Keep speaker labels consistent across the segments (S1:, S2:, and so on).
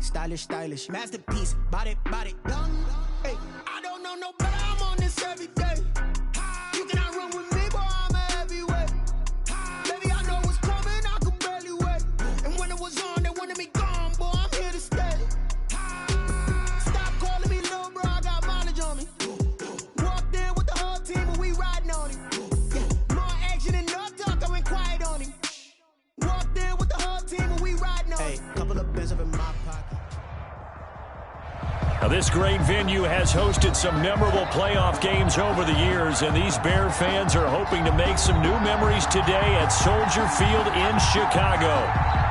S1: stylish, stylish. Masterpiece, body, done. Hey, I don't know no better, I'm on this every day. You cannot run with me, boy, I'm a heavyweight. Baby, I know what's coming, I could barely wait. And when it was on, they wanted me gone, boy, I'm here to stay. Stop calling me little bro, I got mileage on me. Walked in with the whole team and we riding on him. Yeah, more action and no talk, I went quiet on him. Walked in with the whole team and we riding on him. Hey, couple of bins up in my pocket.
S2: Now, this great venue has hosted some memorable playoff games over the years, and these Bear fans are hoping to make some new memories today at Soldier Field in Chicago.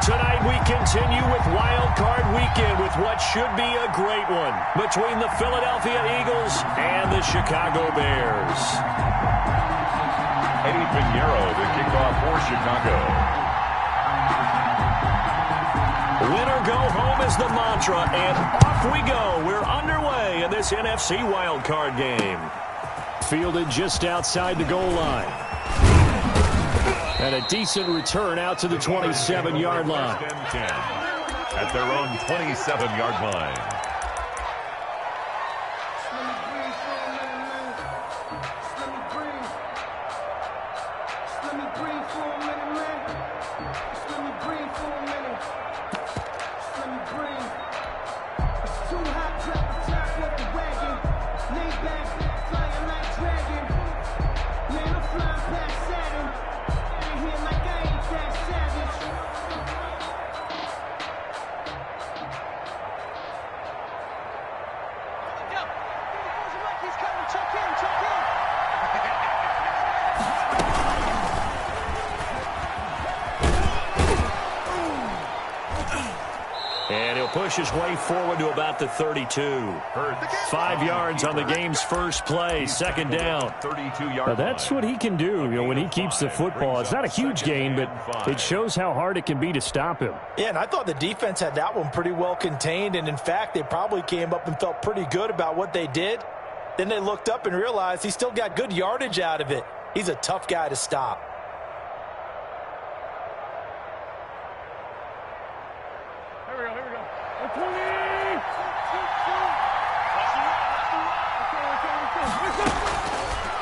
S2: Tonight we continue with Wild Card Weekend with what should be a great one between the Philadelphia Eagles and the Chicago Bears.
S3: Eddie Pinheiro, the kickoff for Chicago.
S2: Winner go home is the mantra, and off we go. We're underway in this NFC wildcard game. Fielded just outside the goal line. And a decent return out to the 27-yard line.
S3: At their own 27-yard line.
S2: And he'll push his way forward to about the 32. 5 yards on the game's first play, second down.
S3: 32-yard.
S2: Now that's what he can do, when he keeps the football. It's not a huge gain, but it shows how hard it can be to stop him.
S4: Yeah, and I thought the defense had that one pretty well contained, and in fact, they probably came up and felt pretty good about what they did. Then they looked up and realized he still got good yardage out of it. He's a tough guy to stop.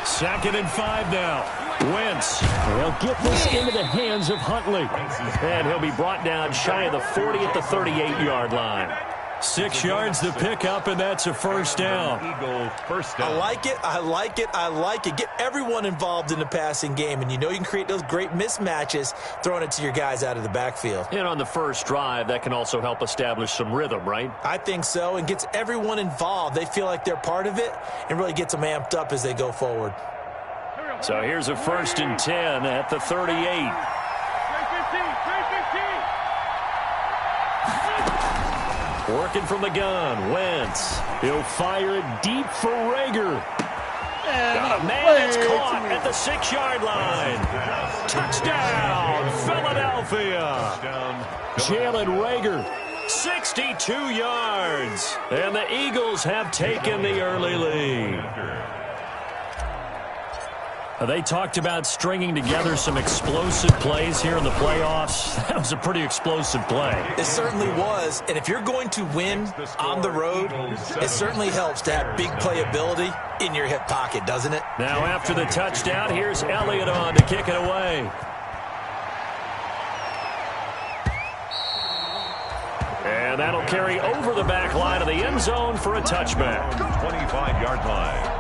S2: Second and 5 now. Wentz. They'll get this into the hands of Huntley. And he'll be brought down shy of the 40 at the 38-yard line. 6 yards to pick up, and that's a first down.
S4: I like it, I like it, I like it. Get everyone involved in the passing game, and you know you can create those great mismatches throwing it to your guys out of the backfield.
S2: And on the first drive, that can also help establish some rhythm, right?
S4: I think so, and gets everyone involved. They feel like they're part of it, and really gets them amped up as they go forward.
S2: So here's a 1st and 10 at the 38. Working from the gun, Wentz. He'll fire it deep for Rager. Got a man that's caught at the 6-yard line. Touchdown, Philadelphia. Jalen Rager, 62 yards. And the Eagles have taken the early lead. They talked about stringing together some explosive plays here in the playoffs. That was a pretty explosive play.
S4: It certainly was, and if you're going to win on the road, it certainly helps to have big playability in your hip pocket, doesn't it?
S2: Now after the touchdown, here's Elliott on to kick it away. And that'll carry over the back line of the end zone for a touchback.
S3: 25-yard line.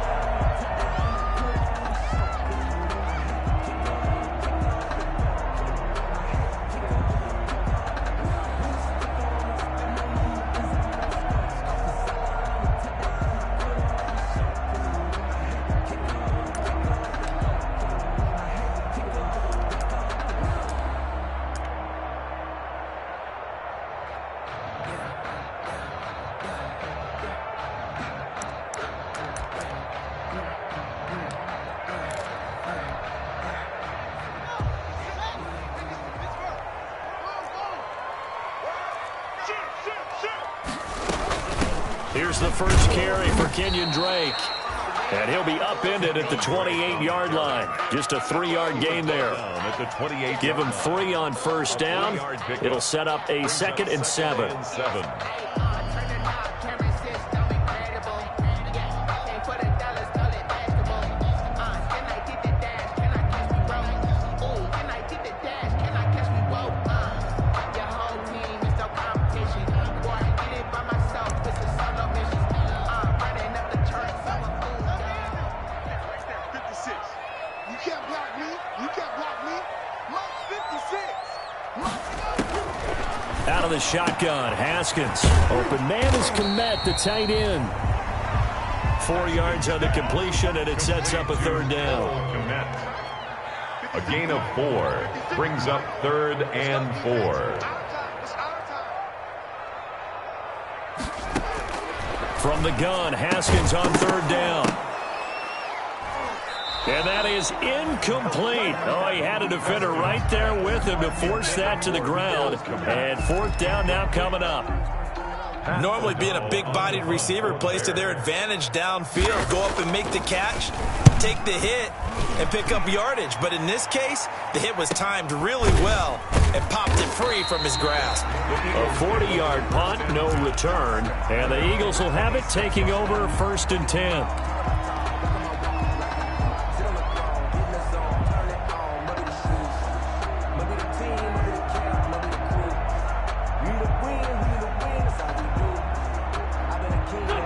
S2: Here's the first carry for Kenyon Drake. And he'll be upended at the 28-yard line. Just a 3-yard gain there. Give him 3 on first down. It'll set up a 2nd and 7.
S1: Out
S2: of the shotgun, Haskins. Open man is Komet, the tight end. 4 yards on the completion, and it sets up a 3rd down.
S3: A gain of 4 brings up 3rd and 4.
S2: From the gun, Haskins on 3rd down. And that is incomplete. Oh, he had a defender right there with him to force that to the ground. And 4th down now coming up.
S4: Normally being a big-bodied receiver plays to their advantage downfield. Go up and make the catch, take the hit, and pick up yardage. But in this case, the hit was timed really well and popped it free from his grasp.
S2: A 40-yard punt, no return. And the Eagles will have it taking over 1st and 10.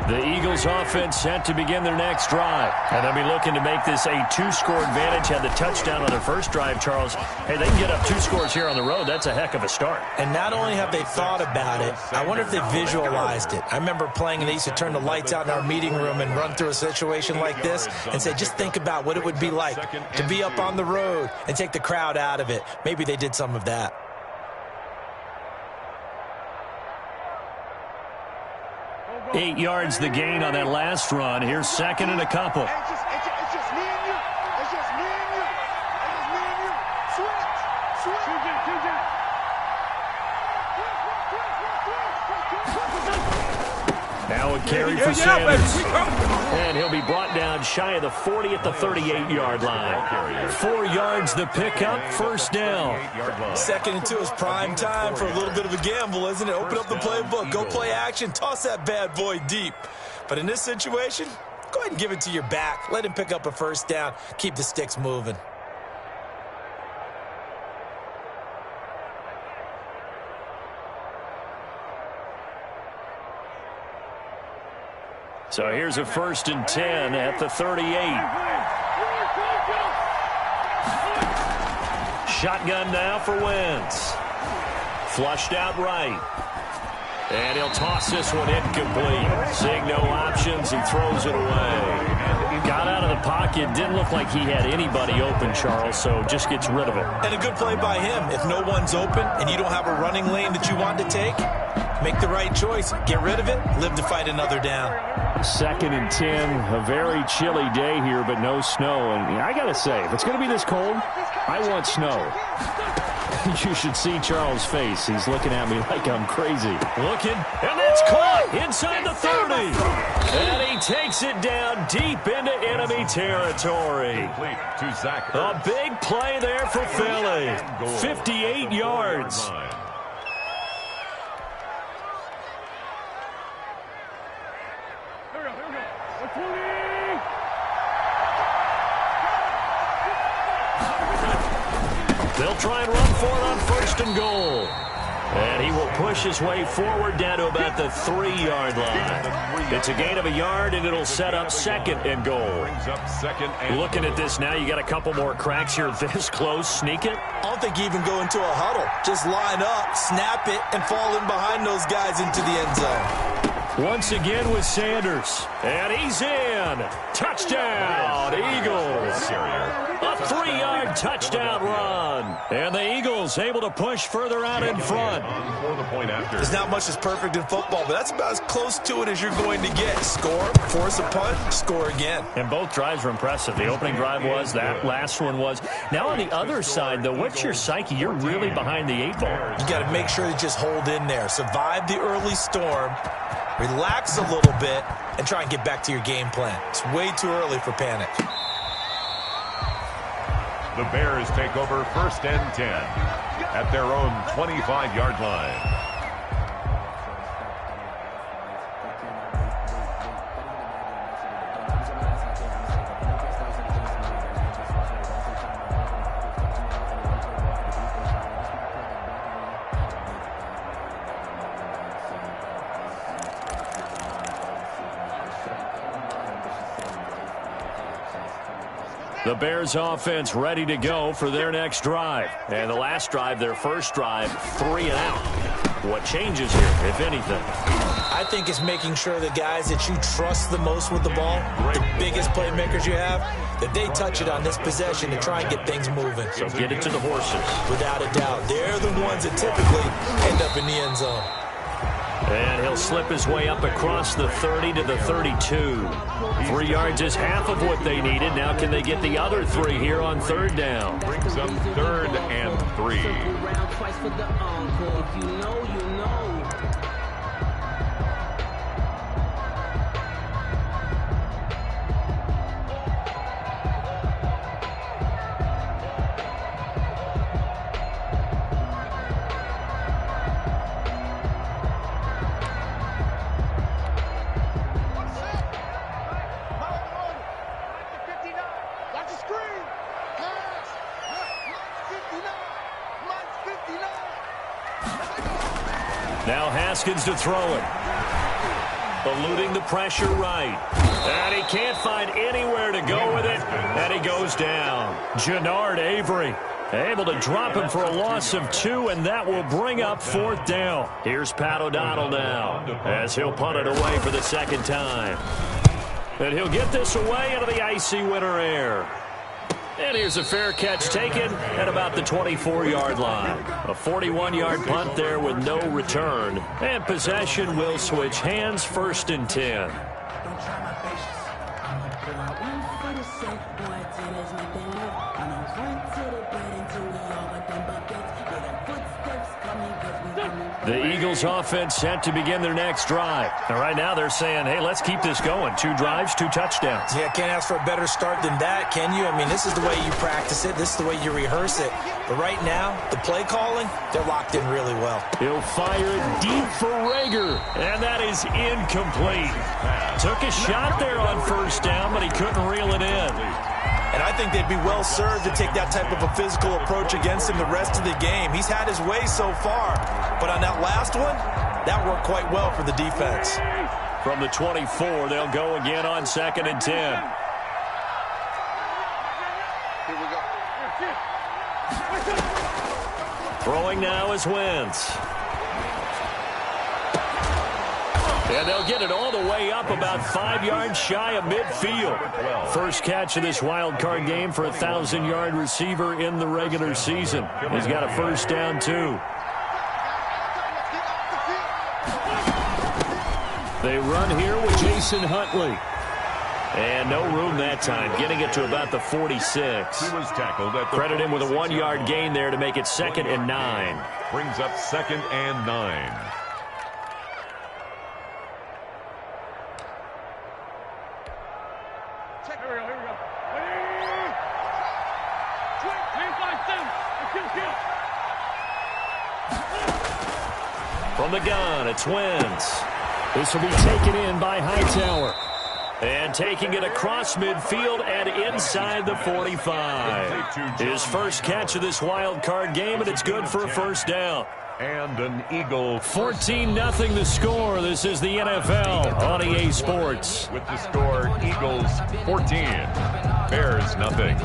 S2: The Eagles offense set to begin their next drive. And they'll be looking to make this a 2-score advantage. Had the touchdown on their first drive, Charles. Hey, they can get up 2 scores here on the road. That's a heck of a start.
S4: And not only have they thought about it, I wonder if they visualized it. I remember playing and they used to turn the lights out in our meeting room and run through a situation like this and say, just think about what it would be like to be up on the road and take the crowd out of it. Maybe they did some of that.
S2: Eight yards the gain on that last run. Here's 2nd and a couple.
S1: It's just me and you. It's just me and you. It's just me and you. Switch.
S2: Now a carry for Sanders. And he'll be brought down shy of the 40 at the 38-yard line. 4 yards the pickup, 1st down.
S4: 2nd and 2 is prime time for a little bit of a gamble, isn't it? Open up the playbook, go play action, toss that bad boy deep. But in this situation, go ahead and give it to your back. Let him pick up a 1st down, keep the sticks moving.
S2: So here's a 1st and 10 at the 38. Shotgun now for Wentz. Flushed out right. And he'll toss this one incomplete. Seeing no options, he throws it away. Got out of the pocket. Didn't look like he had anybody open, Charles, so just gets rid of it.
S4: And a good play by him. If no one's open and you don't have a running lane that you want to take, make the right choice. Get rid of it. Live to fight another down.
S2: 2nd and 10. A very chilly day here, but no snow. And I got to say, if it's going to be this cold, I want snow. You should see Charles' face. He's looking at me like I'm crazy. Looking, and that's caught inside the 30. And he takes it down deep into enemy territory. A big play there for Philly. 58 yards. They'll try and run for it on 1st and goal. And he will push his way forward down to about the 3-yard line. It's a gain of a yard, and it'll set up 2nd and goal. Looking at this now, you got a couple more cracks here this close. Sneak it?
S4: I don't think you even go into a huddle. Just line up, snap it, and fall in behind those guys into the end zone.
S2: Once again with Sanders. And he's in. Touchdown, Eagles. A 3-yard touchdown run. And the Eagles able to push further out in front.
S4: There's not much that's perfect in football, but that's about as close to it as you're going to get. Score, force a punt, score again.
S2: And both drives were impressive. The opening drive was, that last one was. Now on the other side, though, what's your psyche? You're really behind the 8 ball.
S4: You got to make sure you just hold in there. Survive the early storm. Relax a little bit and try and get back to your game plan. It's way too early for panic.
S3: The Bears take over 1st and 10 at their own 25-yard line.
S2: The Bears offense ready to go for their next drive. And the last drive, their first drive, 3 and out. What changes here, if anything?
S4: I think it's making sure the guys that you trust the most with the ball, the biggest playmakers you have, that they touch it on this possession to try and get things moving.
S2: So get it to the horses.
S4: Without a doubt. They're the ones that typically end up in the end zone.
S2: And he'll slip his way up across the 30 to the 32. 3 yards is half of what they needed. Now can they get the other 3 here on 3rd down?
S3: Brings up 3rd and 3.
S2: Now Haskins to throw it. Eluding the pressure right. And he can't find anywhere to go with it. And he goes down. Jannard Avery able to drop him for a loss of 2, and that will bring up 4th down. Here's Pat O'Donnell now as he'll punt it away for the 2nd time. And he'll get this away into the icy winter air. And here's a fair catch taken at about the 24-yard line. A 41-yard punt there with no return. And possession will switch hands, 1st and 10. The Eagles offense set to begin their next drive. And right now they're saying, hey, let's keep this going. 2 drives, 2 touchdowns.
S4: Yeah, can't ask for a better start than that, can you? I mean, this is the way you practice it. This is the way you rehearse it. But right now, the play calling, they're locked in really well.
S2: He'll fire it deep for Rager, and that is incomplete. Took a shot there on 1st down, but he couldn't reel it in.
S4: And I think they'd be well served to take that type of a physical approach against him the rest of the game. He's had his way so far, but on that last one, that worked quite well for the defense.
S2: From the 24, they'll go again on 2nd and 10.
S5: Here we go.
S2: Throwing now is Wentz. And they'll get it all the way up about 5 yards shy of midfield. First catch of this wild card game for a 1,000-yard receiver in the regular season. He's got a 1st down, too. They run here with Jason Huntley. And no room that time, getting it to about the 46.
S3: He was tackled at the
S2: Credit him with a 1-yard gain there to make it 2nd and 9.
S3: Brings up 2nd and 9.
S2: From the gun, it's Wentz. This will be taken in by Hightower. And taking it across midfield and inside the 45. His first catch of this wild card game, and it's good for a 1st down.
S3: And an Eagle.
S2: 14-0 the score. This is the NFL on EA Sports.
S3: With the score, Eagles 14, Bears nothing.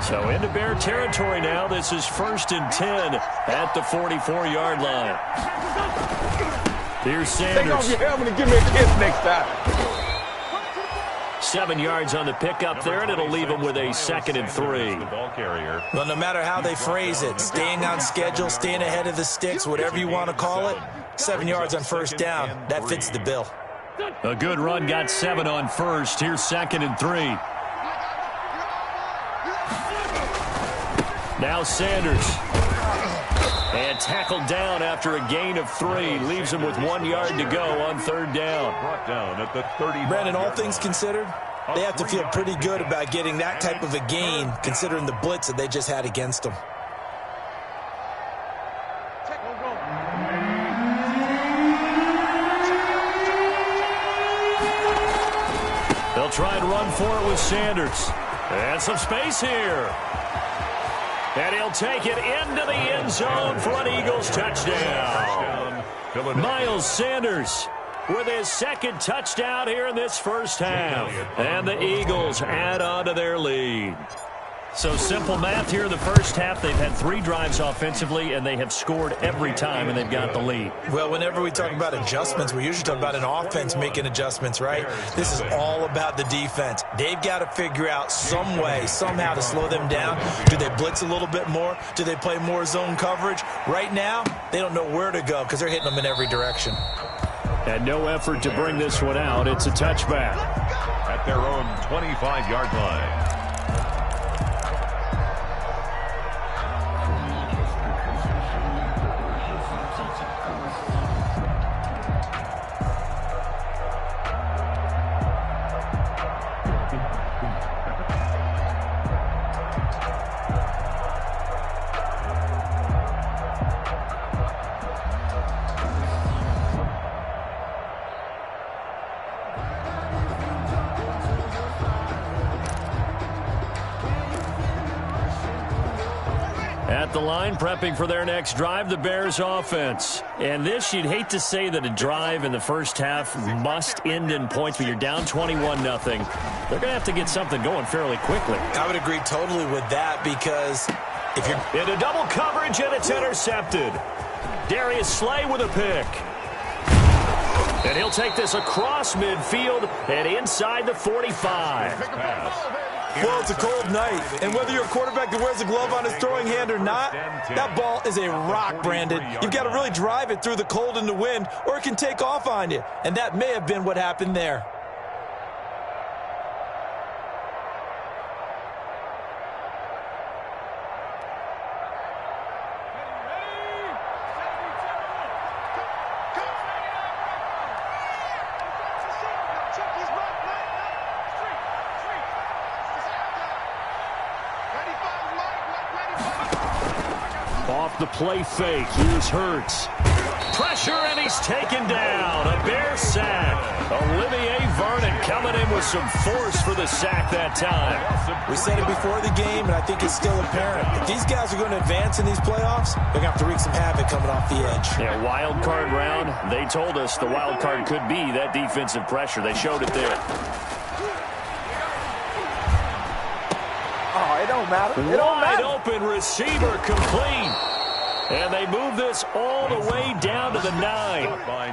S2: So into Bear territory now. This is 1st and 10 at the 44-yard line. Here's Sanders.
S5: Take off your helmet and give me a kiss next time.
S2: 7 yards on the pickup there, and it'll leave him with a 2nd and 3.
S3: The ball carrier.
S4: Well, no matter how they phrase it, staying on schedule, staying ahead of the sticks, whatever you want to call it, 7 yards on 1st down, that fits the bill.
S2: A good run got 7 on 1st. Here's 2nd and 3. Now Sanders. And tackled down after a gain of 3. Leaves him with 1 yard to go on 3rd down.
S3: Brought down at the 30.
S4: Brandon, all things considered, they have to feel pretty good about getting that type of a gain, considering the blitz that they just had against them.
S2: They'll try and run for it with Sanders. And some space here. And he'll take it into the end zone for an Eagles touchdown. Miles Sanders with his 2nd touchdown here in this first half. And the Eagles add on to their lead. So simple math here in the first half. They've had 3 drives offensively, and they have scored every time, and they've got the lead.
S4: Well, whenever we talk about adjustments, we usually talk about an offense making adjustments, right? This is all about the defense. They've got to figure out some way, somehow to slow them down. Do they blitz a little bit more? Do they play more zone coverage? Right now, they don't know where to go because they're hitting them in every direction.
S2: And no effort to bring this one out. It's a touchback.
S3: At their own 25-yard line.
S2: At the line, prepping for their next drive, the Bears offense. And this, you'd hate to say that a drive in the first half must end in points, but you're down 21-0. They're going to have to get something going fairly quickly.
S4: I would agree totally with that because if you're
S2: into double coverage, and it's intercepted. Darius Slay with a pick. And he'll take this across midfield and inside the 45.
S4: Well, it's a cold night, and whether you're a quarterback that wears a glove on his throwing hand or not, that ball is a rock, Brandon. You've got to really drive it through the cold and the wind, or it can take off on you, and that may have been what happened there.
S2: Off the play fake, here's Hurts. Pressure, and he's taken down. A Bear sack. Olivier Vernon coming in with some force for the sack that time.
S4: We said it before the game, and I think it's still apparent. If these guys are going to advance in these playoffs, they're going to have to wreak some havoc coming off the edge.
S2: Yeah, wild card round. They told us the wild card could be that defensive pressure. They showed it there.
S5: Oh, it don't matter. It don't matter.
S2: Wide open receiver complete. And they move this all the way down to the 9.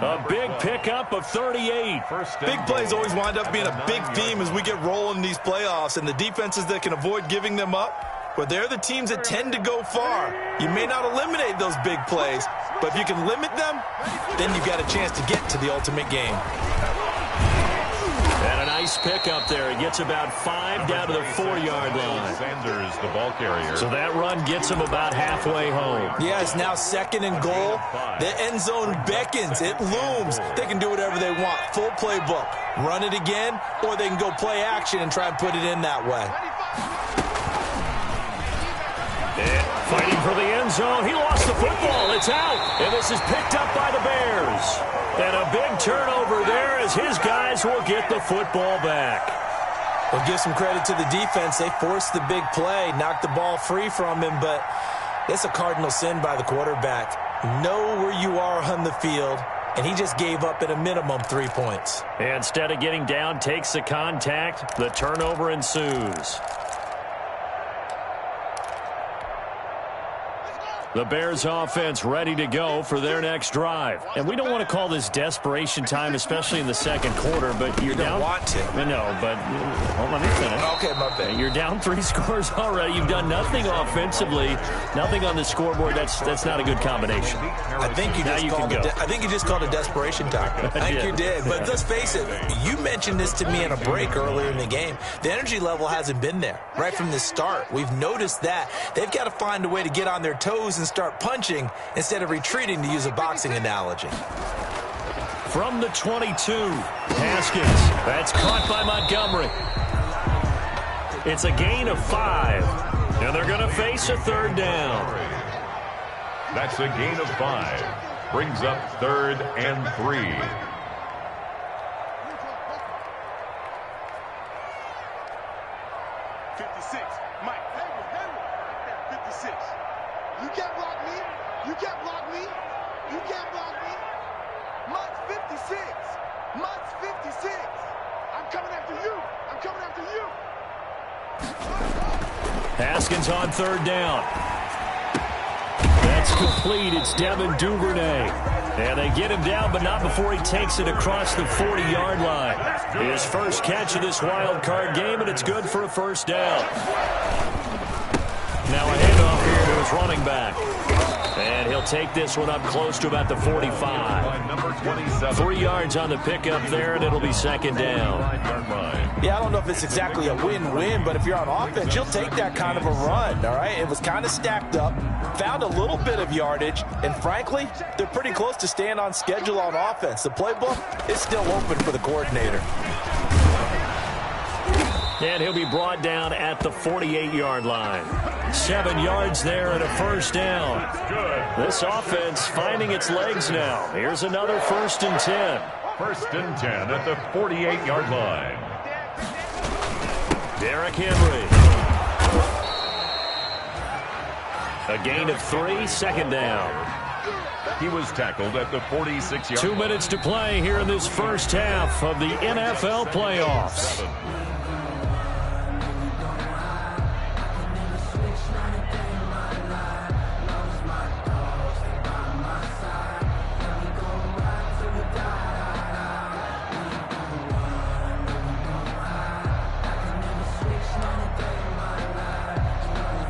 S2: A big pickup of 38.
S4: Big plays always wind up being a big theme as we get rolling in these playoffs, and the defenses that can avoid giving them up, but they're the teams that tend to go far. You may not eliminate those big plays, but if you can limit them, then you've got a chance to get to the ultimate game.
S2: And a nice pickup there. It gets about 5 down to the 4-yard line.
S3: Sanders, the ball carrier.
S2: So that run gets him about halfway home.
S4: Yeah, it's now 2nd and goal. The end zone beckons. It looms. They can do whatever they want. Full playbook. Run it again, or they can go play action and try and put it in that way.
S2: And fighting for the end zone. He lost the football. It's out. And this is picked up by the Bears. And a big turnover there as his guys will get the football back.
S4: Well, give some credit to the defense. They forced the big play, knocked the ball free from him, but it's a cardinal sin by the quarterback. Know where you are on the field, and he just gave up at a minimum 3 points.
S2: And instead of getting down, takes the contact. The turnover ensues. The Bears offense ready to go for their next drive. And we don't want to call this desperation time, especially in the second quarter, but you're down.
S4: Want to.
S2: No, but let me finish.
S4: Okay, my bad.
S2: You're down 3 scores already. You've done nothing offensively, nothing on the scoreboard. That's not a good combination.
S4: I think you just called it desperation time. I think you did. But let's face it, you mentioned this to me in a break earlier in the game. The energy level hasn't been there right from the start. We've noticed that. They've got to find a way to get on their toes and start punching instead of retreating, to use a boxing analogy.
S2: From the 22, Haskins. That's caught by Montgomery. It's a gain of 5, and they're going to face a third down.
S3: That's a gain of 5. Brings up 3rd and 3.
S6: 56. Mike. 56. You can't block me. You can't block me. You can't block me. Mike's 56. Mike's 56. I'm coming after you. I'm coming after you.
S2: Haskins on third down. That's complete. It's Devin Duvernay. And they get him down, but not before he takes it across the 40-yard line. His first catch of this wild card game, and it's good for a first down. Now a handoff here to his running back. And he'll take this one up close to about the 45. 3 yards on the pickup there, and it'll be second down.
S4: Yeah, I don't know if it's exactly a win-win, but if you're on offense, you'll take that kind of a run, all right? It was kind of stacked up, found a little bit of yardage, and frankly, they're pretty close to staying on schedule on offense. The playbook is still open for the coordinator.
S2: And he'll be brought down at the 48-yard line. 7 yards there and a first down. This offense finding its legs now. Here's another 1st and 10.
S3: 1st and 10 at the 48-yard line.
S2: Derrick Henry. A gain of 3, second down.
S3: He was tackled at the 46-yard line.
S2: 2 minutes to play here in this first half of the NFL playoffs.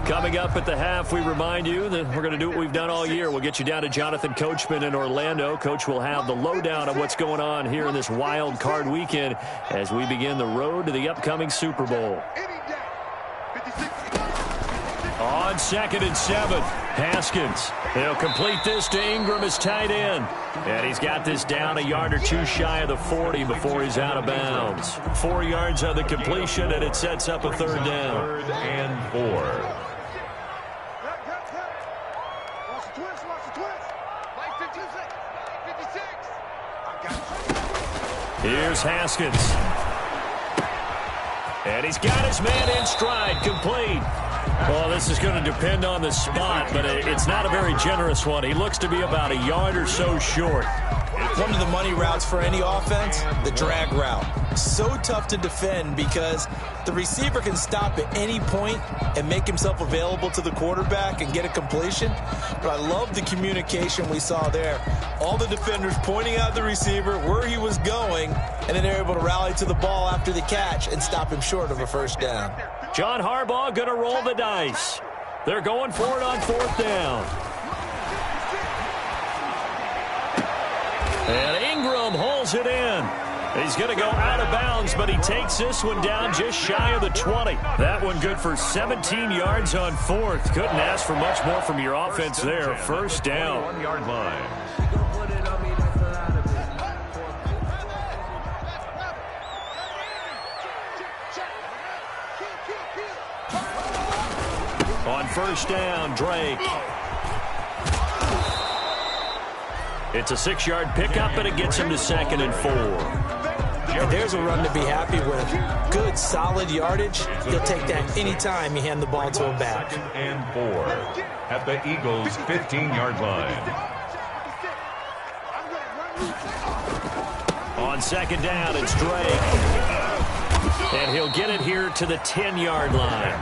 S2: Coming up at the half, we remind you that we're going to do what we've done all year. We'll get you down to Jonathan Coachman in Orlando. Coach will have the lowdown of what's going on here in this wild card weekend as we begin the road to the upcoming Super Bowl. On 2nd and 7, Haskins. He'll complete this to Ingram as tight end. And he's got this down a yard or 2 shy of the 40 before he's out of bounds. 4 yards on the completion, and it sets up a third down.
S3: 3rd and 4.
S2: Here's Haskins. And he's got his man in stride, complete. Well, this is going to depend on the spot, but it's not a very generous one. He looks to be about a yard or so short.
S4: One of the money routes for any offense, the drag route. So tough to defend because the receiver can stop at any point and make himself available to the quarterback and get a completion. But I love the communication we saw there. All the defenders pointing out the receiver, where he was going, and then they're able to rally to the ball after the catch and stop him short of a first down.
S2: John Harbaugh going to roll the dice. They're going for it on 4th down. And Ingram holds it in. He's going to go out of bounds, but he takes this one down just shy of the 20. That one good for 17 yards on 4th. Couldn't ask for much more from your offense there. First down.
S3: 1-yard line.
S2: On first down, Drake. It's a 6-yard pickup, and it gets him to 2nd and 4.
S4: And there's a run to be happy with. Good, solid yardage. He'll take that anytime you hand the ball to him back.
S3: 2nd and 4 at the Eagles' 15-yard line.
S2: On 2nd down, it's Drake. And he'll get it here to the 10-yard line.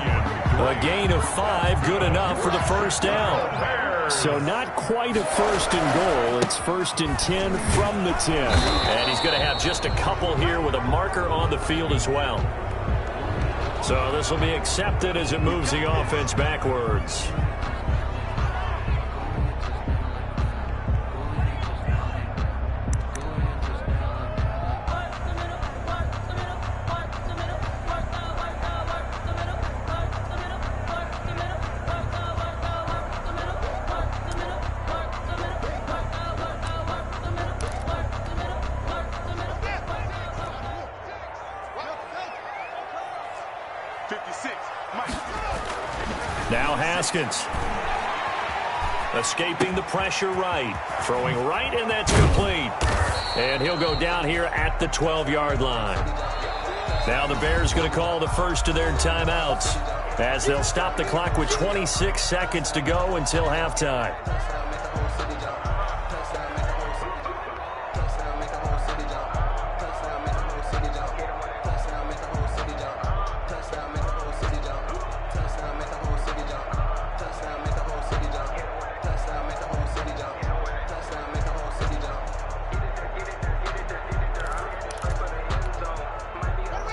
S2: A gain of 5, good enough for the first down. So not quite a first and goal. It's first and 10 from the 10. And he's going to have just a couple here with a marker on the field as well. So this will be accepted as it moves the offense backwards. Now Haskins. Escaping the pressure right. Throwing right, and that's complete. And he'll go down here at the 12-yard line. Now the Bears going to call the first of their timeouts as they'll stop the clock with 26 seconds to go until halftime.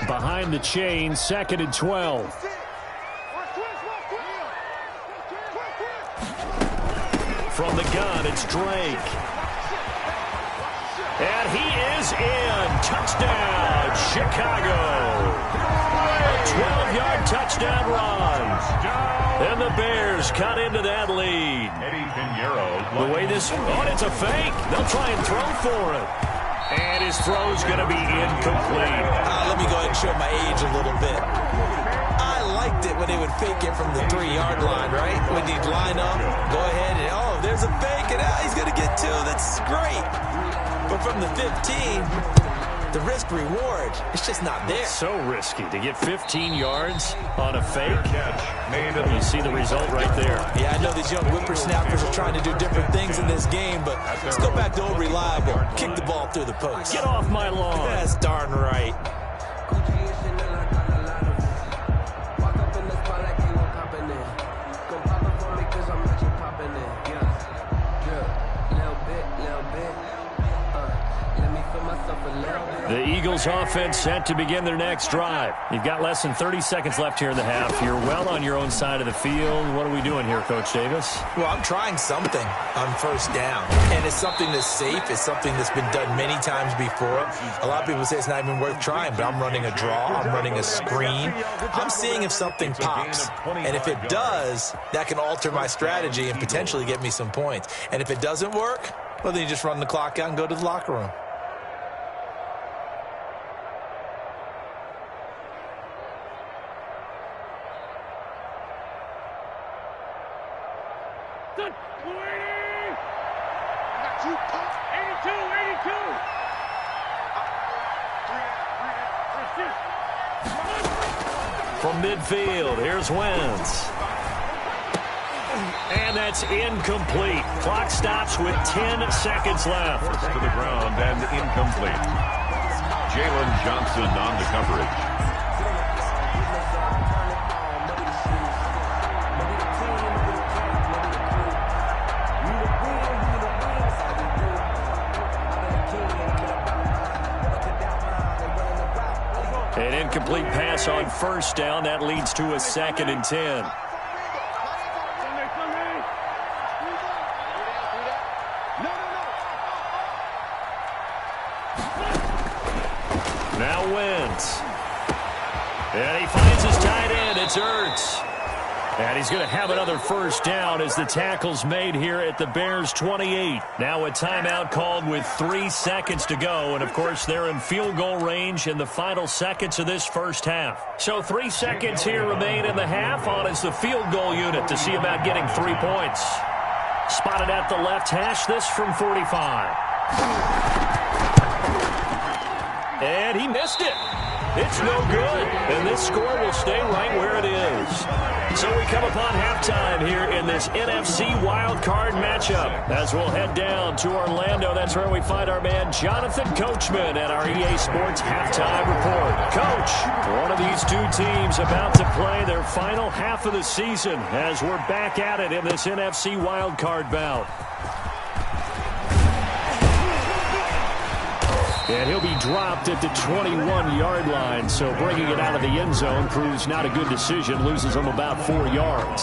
S2: Behind the chain, 2nd and 12. From the gun, it's Drake. And he is in. Touchdown, Chicago. A 12-yard touchdown run. And the Bears cut into that lead. The way this, it's a fake. They'll try and throw for it. And his throw's going to be incomplete.
S4: Let me go ahead and show my age a little bit. I liked it when they would fake it from the 3-yard line, right? When he'd line up, go ahead and, there's a fake, and he's going to get 2. That's great. But from the 15, the risk-reward, it's just not there.
S2: So risky to get 15 yards on a fake. You see the result right there.
S4: Yeah, I know these young whippersnappers are trying to do different things in this game, but let's go back to old reliable. Kick the ball through the post.
S2: Get off my lawn.
S4: That's darn right.
S2: The Eagles offense set to begin their next drive. You've got less than 30 seconds left here in the half. You're well on your own side of the field. What are we doing here, Coach Davis?
S4: Well, I'm trying something on first down. And it's something that's safe. It's something that's been done many times before. A lot of people say it's not even worth trying, but I'm running a draw. I'm running a screen. I'm seeing if something pops. And if it does, that can alter my strategy and potentially get me some points. And if it doesn't work, well, then you just run the clock out and go to the locker room.
S2: From midfield, here's Wentz. And that's incomplete. Clock stops with 10 seconds left.
S3: To the ground and incomplete. Jalen Johnson on the coverage.
S2: An incomplete pass on first down. That leads to a 2nd and 10. Now Wentz. And he finds his tight end. It's Ertz. And he's going to have another first down as the tackle's made here at the Bears' 28. Now a timeout called with 3 seconds to go. And, of course, they're in field goal range in the final seconds of this first half. So 3 seconds here remain in the half on as the field goal unit to see about getting 3 points. Spotted at the left hash, this from 45. And he missed it. It's no good. And this score will stay right where it is. So we come upon halftime here in this NFC wildcard matchup. As we'll head down to Orlando, that's where we find our man Jonathan Coachman at our EA Sports Halftime Report. Coach, one of these two teams about to play their final half of the season as we're back at it in this NFC wildcard bout. And he'll be dropped at the 21-yard line, so bringing it out of the end zone proves not a good decision, loses him about 4 yards.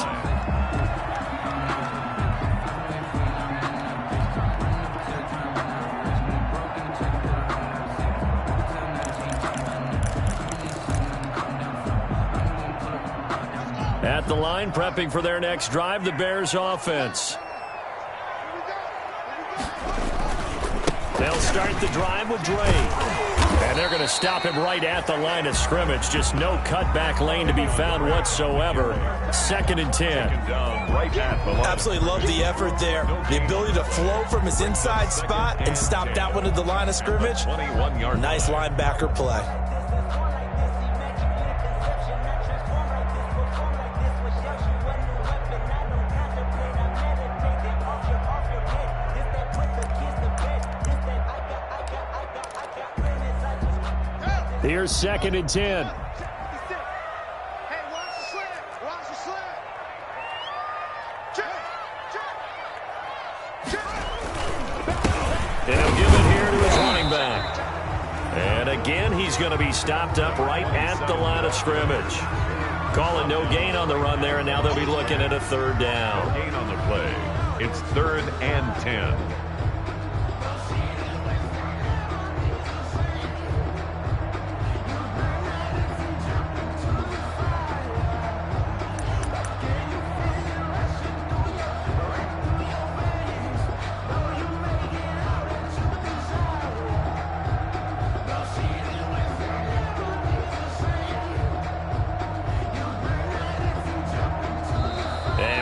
S2: At the line, prepping for their next drive, the Bears offense. They'll start the drive with Drake. And they're going to stop him right at the line of scrimmage. Just no cutback lane to be found whatsoever. 2nd and 10.
S4: Absolutely love the effort there. The ability to flow from his inside spot and stop that one at the line of scrimmage. Nice linebacker play.
S2: Here's 2nd and 10.
S6: Hey, watch the slant. Watch the slant.
S2: And he'll give it here to his running back. And again, he's going to be stopped up right at the line of scrimmage. Calling no gain on the run there, and now they'll be looking at a 3rd down.
S3: Gain on the play. It's 3rd and 10.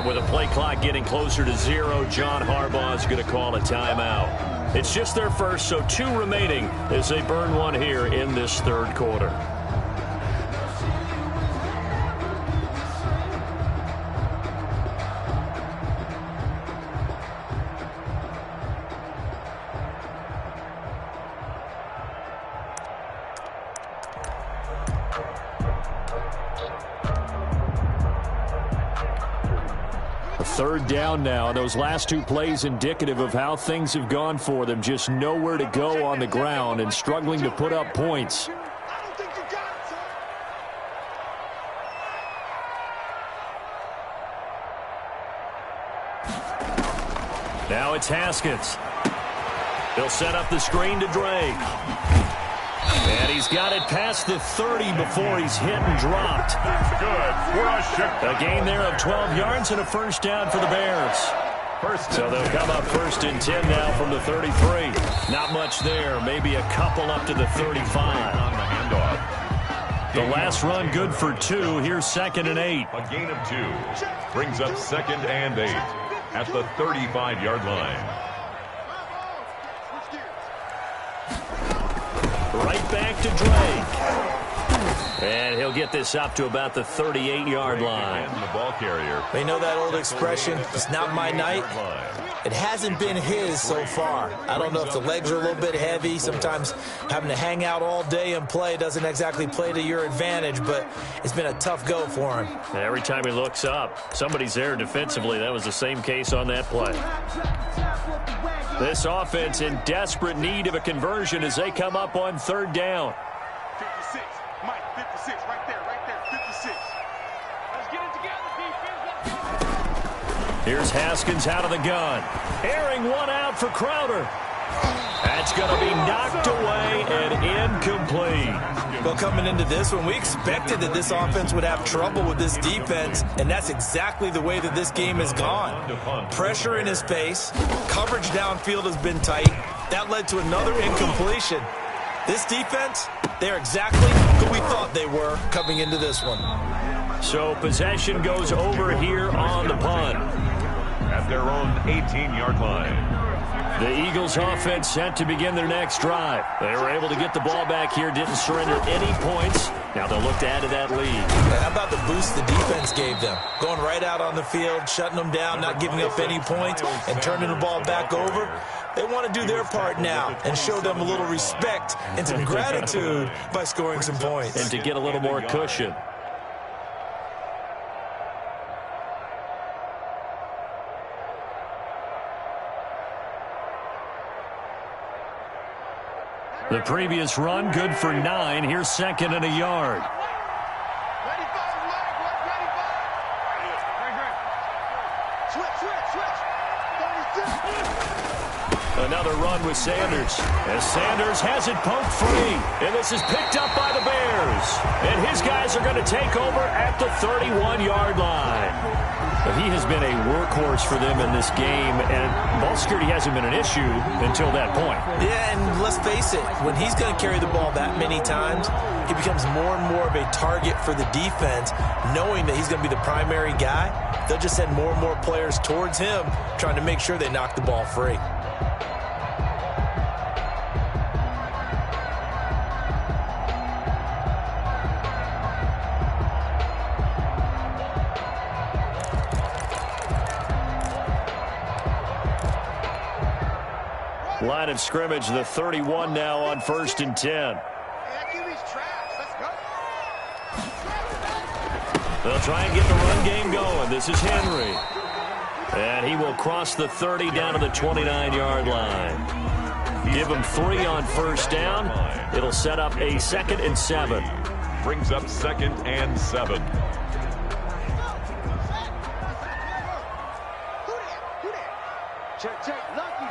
S2: With a play clock getting closer to 0, John Harbaugh is going to call a timeout. It's just their first, so 2 remaining as they burn one here in this 3rd quarter. A 3rd down now, and those last 2 plays indicative of how things have gone for them. Just nowhere to go on the ground and struggling to put up points.
S6: I don't think you got it, son.
S2: Now it's Haskins. He'll set up the screen to Drake. And he's got it past the 30 before he's hit and dropped.
S3: Good.
S2: A gain there of 12 yards and a 1st down for the Bears. So they'll come up 1st and 10 now from the 33. Not much there. Maybe a couple up to the 35.
S3: On the handoff.
S2: The last run good for 2. Here's 2nd and 8.
S3: A gain of 2 brings up 2nd and 8 at the 35-yard line.
S2: Right back to Drake. And he'll get this up to about the 38-yard line.
S3: The ball carrier.
S4: They know that old expression, it's not my night. It hasn't been his so far. I don't know if the legs are a little bit heavy. Sometimes having to hang out all day and play doesn't exactly play to your advantage, but it's been a tough go for him.
S2: And every time he looks up, somebody's there defensively. That was the same case on that play. This offense in desperate need of a conversion as they come up on 3rd down.
S6: 56. Mike, 56. Right there. 56. Let's get it together, defense.
S2: Here's Haskins out of the gun. Airing one out for Crowder. That's going to be knocked away and incomplete.
S4: Well, coming into this one, we expected that this offense would have trouble with this defense, and that's exactly the way that this game has gone. Pressure in his face, coverage downfield has been tight. That led to another incompletion. This defense, they're exactly who we thought they were coming into this one.
S2: So possession goes over here on the punt.
S3: At their own 18-yard line.
S2: The Eagles offense set to begin their next drive. They were able to get the ball back here, didn't surrender any points. Now they'll look to add to that lead.
S4: How about the boost the defense gave them? Going right out on the field, shutting them down, not giving up any points, and turning the ball back over. They want to do their part now and show them a little respect and some gratitude by scoring some points.
S2: And to get a little more cushion. The previous run, good for 9. Here's second and a yard. Another run with Sanders. As Sanders has it poked free. And this is picked up by the Bears. And his guys are going to take over at the 31-yard line. But he has been a workhorse for them in this game, and ball security hasn't been an issue until that point.
S4: Yeah, and let's face it, when he's going to carry the ball that many times, he becomes more and more of a target for the defense, knowing that he's going to be the primary guy. They'll just send more and more players towards him, trying to make sure they knock the ball free.
S2: Line of scrimmage, the 31 now on 1st and 10. They'll try and get the run game going. This is Henry. And he will cross the 30 down to the 29-yard line. Give him 3 on 1st down. It'll set up a 2nd and 7.
S3: Brings up 2nd and 7.
S6: Check, lucky.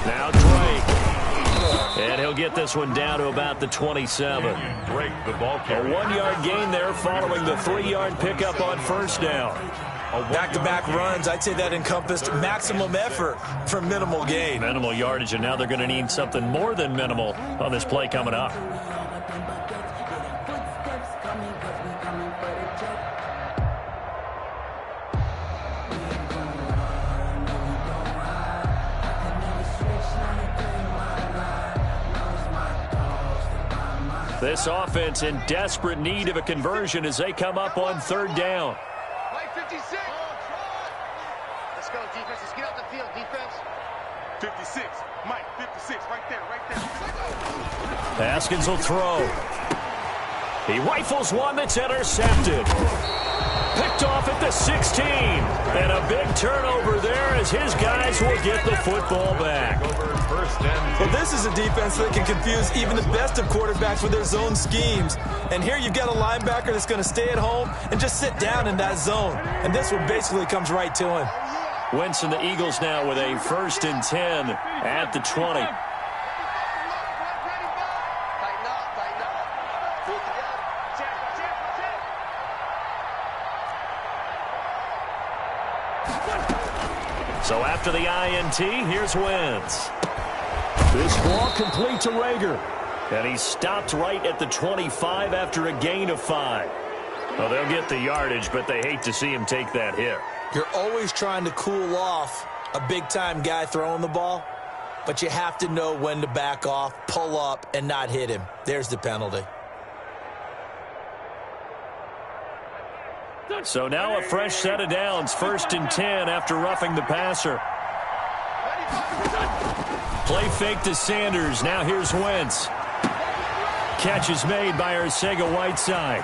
S2: Now Drake. And he'll get this one down to about the 27.
S3: Drake, the ball carrier.
S2: A 1-yard gain there following the 3-yard pickup on 1st down.
S4: Back-to-back runs, I'd say that encompassed maximum effort for minimal gain.
S2: Minimal yardage, and now they're going to need something more than minimal on this play coming up. This offense in desperate need of a conversion as they come up on 3rd down.
S6: Play 56. Let's go, defense. Let's get out the field, defense. 56. Mike, 56. Right there.
S2: Haskins will throw. He rifles one that's intercepted. Picked off at the 16. And a big turnover there as his guys will get the football back.
S4: Well, this is a defense that can confuse even the best of quarterbacks with their zone schemes. And here you've got a linebacker that's going to stay at home and just sit down in that zone. And this one basically comes right to him.
S2: Wentz and the Eagles now with a 1st and 10 at the 20. So after the INT, here's Wentz. This ball complete to Rager. And he stopped right at the 25 after a gain of 5. Well, they'll get the yardage, but they hate to see him take that hit.
S4: You're always trying to cool off a big-time guy throwing the ball, but you have to know when to back off, pull up, and not hit him. There's the penalty.
S2: So now a fresh set of downs, 1st and 10 after roughing the passer. Play fake to Sanders. Now here's Wentz. Catch is made by Arcega-Whiteside.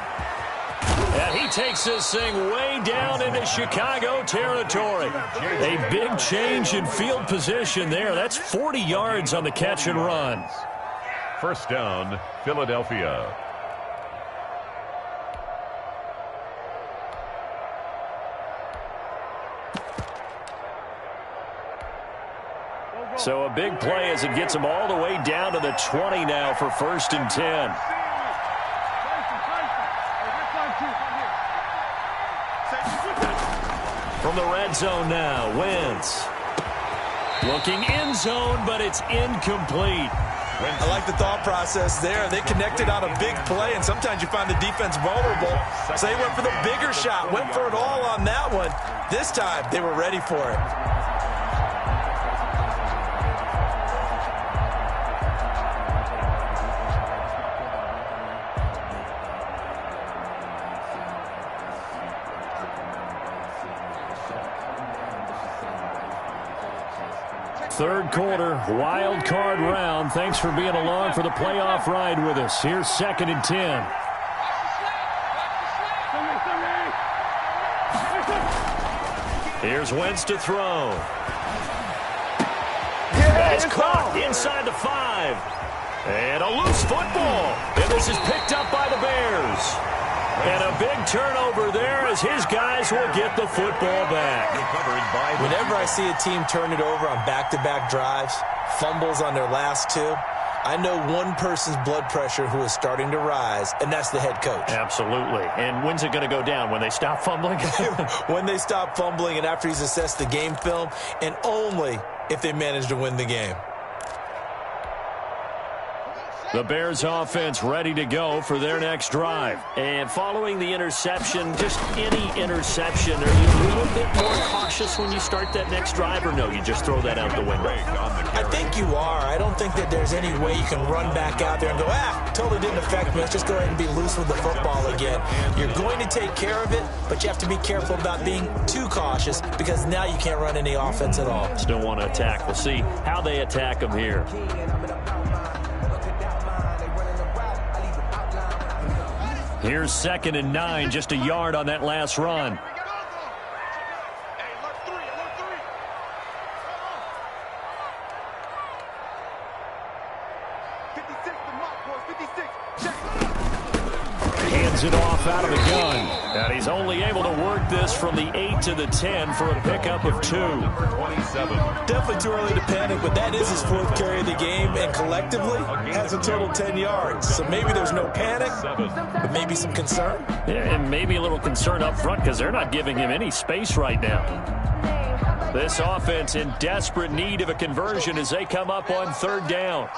S2: And he takes this thing way down into Chicago territory. A big change in field position there. That's 40 yards on the catch and run.
S3: 1st down, Philadelphia.
S2: So a big play as it gets him all the way down to the 20 now for 1st and 10. From the red zone now, Wentz. Looking end zone, but it's incomplete.
S4: I like the thought process there. They connected on a big play, and sometimes you find the defense vulnerable. So they went for the bigger shot, went for it all on that one. This time, they were ready for it.
S2: Third quarter, wild card round. Thanks for being along for the playoff ride with us. Here's 2nd and 10. Here's Wentz to throw. That is caught inside the 5. And a loose football. And this is picked up by the Bears. And a big turnover there as his guys will get the football back.
S4: Whenever I see a team turn it over on back-to-back drives, fumbles on their last 2, I know one person's blood pressure who is starting to rise, and that's the head coach.
S2: Absolutely. And when's it going to go down? When they stop fumbling?
S4: When they stop fumbling and after he's assessed the game film, and only if they manage to win the game.
S2: The Bears offense ready to go for their next drive. And following the interception, just any interception, are you a little bit more cautious when you start that next drive, or no, you just throw that out the window?
S4: I think you are. I don't think that there's any way you can run back out there and go, totally didn't affect me. Let's just go ahead and be loose with the football again. You're going to take care of it, but you have to be careful about being too cautious because now you can't run any offense at all.
S2: Still want to attack. We'll see how they attack them here. Here's 2nd and 9, just a yard on that last run. Hands it off out of the gun. And he's only able to work this from the 8 to the 10 for a pickup of 2.
S4: Definitely too early to panic, but that is his 4th carry of the game, and collectively has a total 10 yards. So maybe there's no panic, but maybe some concern.
S2: Yeah, and maybe a little concern up front because they're not giving him any space right now. This offense in desperate need of a conversion as they come up on 3rd down.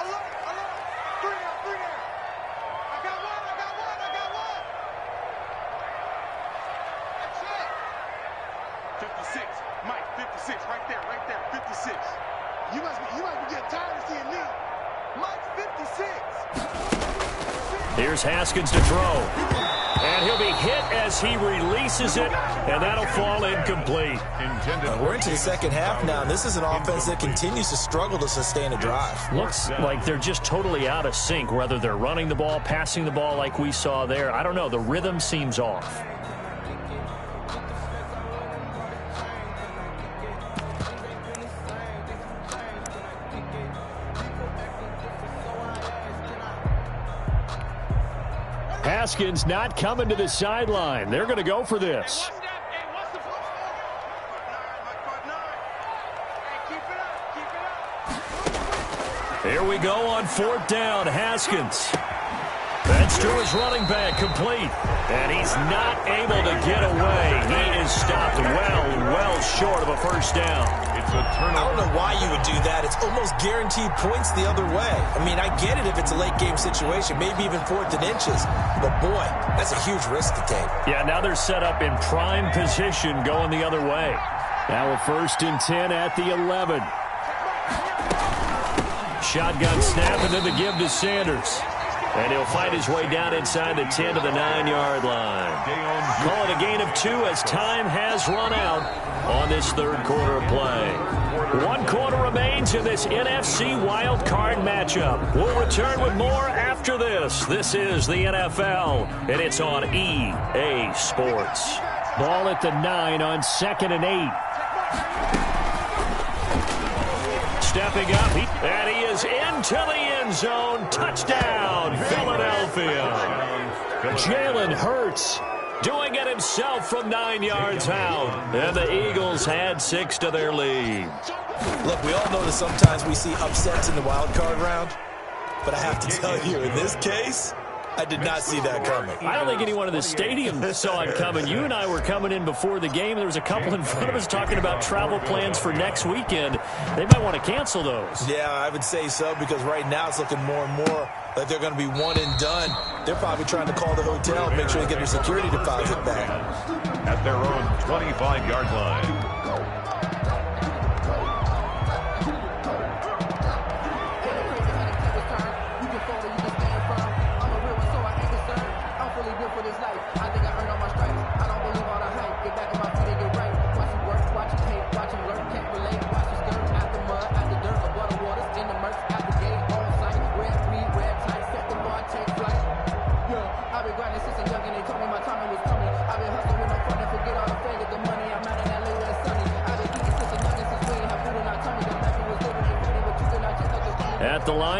S2: Here's Haskins to throw. And he'll be hit as he releases it, and that'll fall incomplete.
S4: We're into the second half now, and this is an offense that continues to struggle to sustain a drive.
S2: Looks like they're just totally out of sync, whether they're running the ball, passing the ball like we saw there. I don't know. The rhythm seems off. Haskins not coming to the sideline. They're going to go for this. Here we go on 4th down. Haskins. That's to his running back, complete. And he's not able to get away. He is stopped well short of a 1st down.
S3: It's a turnover.
S4: I don't know why you would do that. It's almost guaranteed points the other way. I mean, I get it if it's a late game situation, maybe even 4th and inches. But, boy, that's a huge risk to take.
S2: Yeah, now they're set up in prime position going the other way. Now a 1st and 10 at the 11. Shotgun snap and then the give to Sanders. And he'll fight his way down inside the 10 to the 9-yard line. Call it a gain of 2 as time has run out on this 3rd quarter of play. 1 quarter remains in this NFC wild card matchup. We'll return with more after this. This is the NFL, and it's on EA Sports. Ball at the 9 on 2nd and 8. Stepping up, and he is into the end zone. Touchdown, Philadelphia. Jalen Hurts doing it himself from 9 yards out. And the Eagles had 6 to their lead.
S4: Look, we all know that sometimes we see upsets in the wild card round. But I have to tell you, in this case, I did not see that coming.
S2: I don't think anyone in the stadium saw it coming. You and I were coming in before the game. There was a couple in front of us talking about travel plans for next weekend. They might want to cancel those.
S4: Yeah, I would say so, because right now it's looking more and more like they're going to be one and done. They're probably trying to call the hotel, make sure they get their security deposit back.
S3: At their own 25-yard line.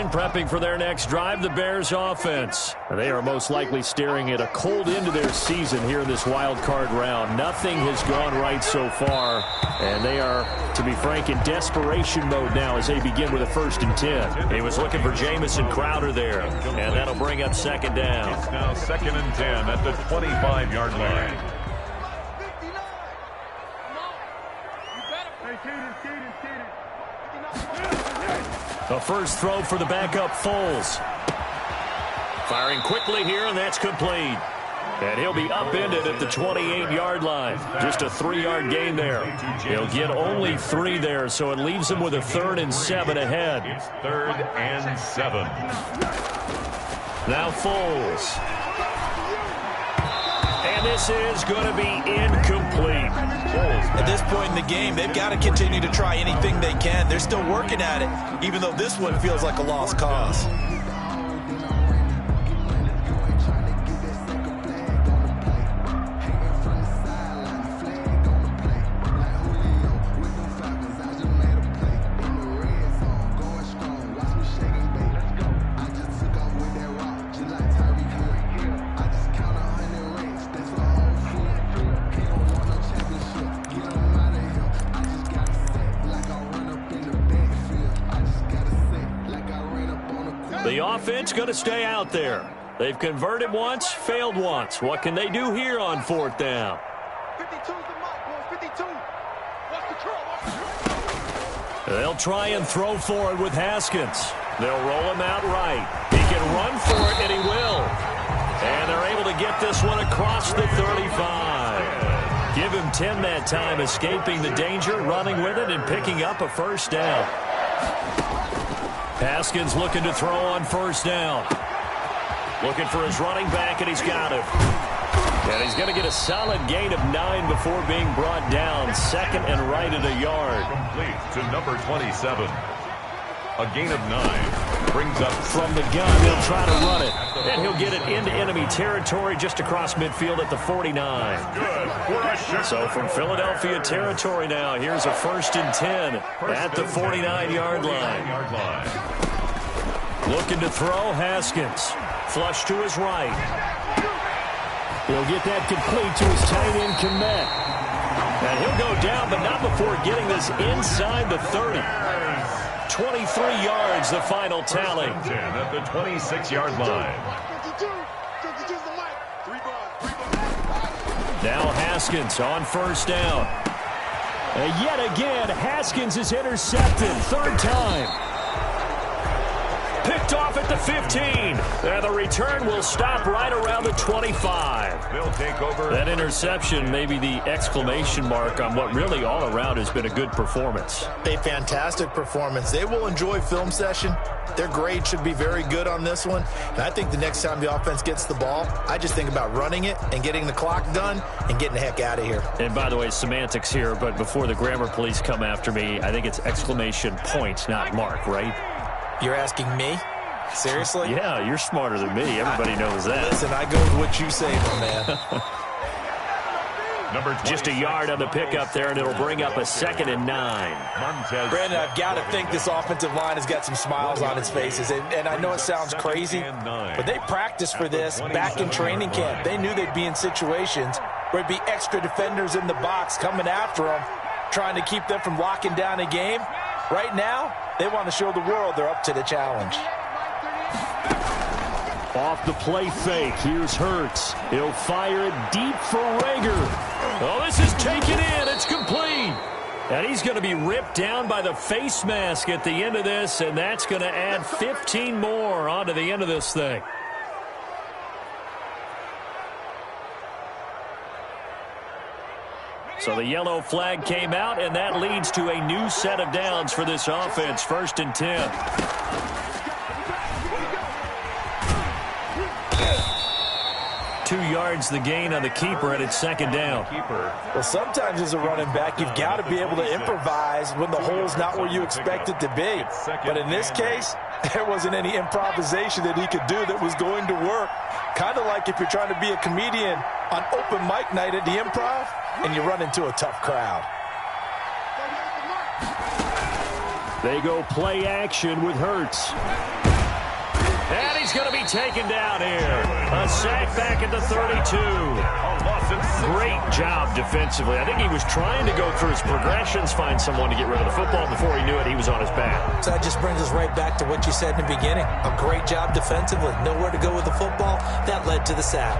S2: And prepping for their next drive, the Bears offense. They are most likely staring at a cold end to their season here in this wild card round. Nothing has gone right so far, and they are, to be frank, in desperation mode now as they begin with a 1st and 10. He was looking for Jamison Crowder there, and that'll bring up 2nd down.
S3: It's now 2nd and 10 at the 25-yard line.
S2: The first throw for the backup Foles. Firing quickly here, and that's complete. And he'll be upended at the 28-yard line. Just a 3-yard gain there. He'll get only 3 there, so it leaves him with a 3rd and 7 ahead.
S3: It's 3rd and 7.
S2: Now Foles. And this is going to be incomplete.
S4: At this point in the game, they've got to continue to try anything they can. They're still working at it, even though this one feels like a lost cause.
S2: The offense going to stay out there. They've converted once, failed once. What can they do here on 4th down?
S6: 52's the mark, 52. Watch the draw.
S2: They'll try and throw for it with Haskins. They'll roll him out right. He can run for it, and he will. And they're able to get this one across the 35. Give him 10 that time, escaping the danger, running with it, and picking up a 1st down. Haskins looking to throw on 1st down. Looking for his running back, and he's got him. And he's going to get a solid gain of 9 before being brought down. 2nd and right at a yard.
S3: Complete to number 27. A gain of 9. Brings up
S2: from the gun. He'll try to run it. And he'll get it into enemy territory just across midfield at the 49. So from Philadelphia territory now, here's a 1st and 10 at the 49-yard line. Looking to throw, Haskins. Flush to his right. He'll get that complete to his tight end, Kmet. And he'll go down, but not before getting this inside the 30. 23 yards, the final tally.
S3: 10 at the 26-yard line.
S2: Now Haskins on 1st down. And yet again, Haskins is intercepted. 3rd time. Picked off at the 15. And the return will stop right around the 25.
S3: They'll take over.
S2: That interception may be the exclamation mark on what really all around has been a good performance.
S4: A fantastic performance. They will enjoy film session. Their grade should be very good on this one. And I think the next time the offense gets the ball, I just think about running it and getting the clock done and getting the heck out of here.
S2: And by the way, semantics here, but before the grammar police come after me, I think it's exclamation point, not mark, right?
S4: You're asking me? Seriously?
S2: Yeah, you're smarter than me. Everybody knows that.
S4: Listen, I go with what you say, my man.
S2: Just a yard on the pickup there, and it'll bring up a 2nd and 9.
S4: Brandon, I've got to think this offensive line has got some smiles on its faces. And I know it sounds crazy, but they practiced for this back in training camp. They knew they'd be in situations where it'd be extra defenders in the box coming after them, trying to keep them from locking down a game. Right now, they want to show the world they're up to the challenge.
S2: Off the play fake, here's Hurts. He'll fire it deep for Rager. Oh, this is taken in. It's complete. And he's going to be ripped down by the face mask at the end of this, and that's going to add 15 more onto the end of this thing. So the yellow flag came out, and that leads to a new set of downs for this offense. 1st and 10. Two yards the gain on the keeper, and it's 2nd down.
S4: Well, sometimes as a running back, you've got to be able to improvise when the hole's not where you expect it to be. But in this case, there wasn't any improvisation that he could do that was going to work. Kind of like if you're trying to be a comedian on open mic night at the Improv and you run into a tough crowd.
S2: They go play action with Hurts. he's going to be taken down here. A sack back at the 32. Great job defensively. I think he was trying to go through his progressions, find someone to get rid of the football. Before he knew it, he was on his back.
S4: So that just brings us right back to what you said in the beginning. A great job defensively. Nowhere to go with the football. That led to the sack.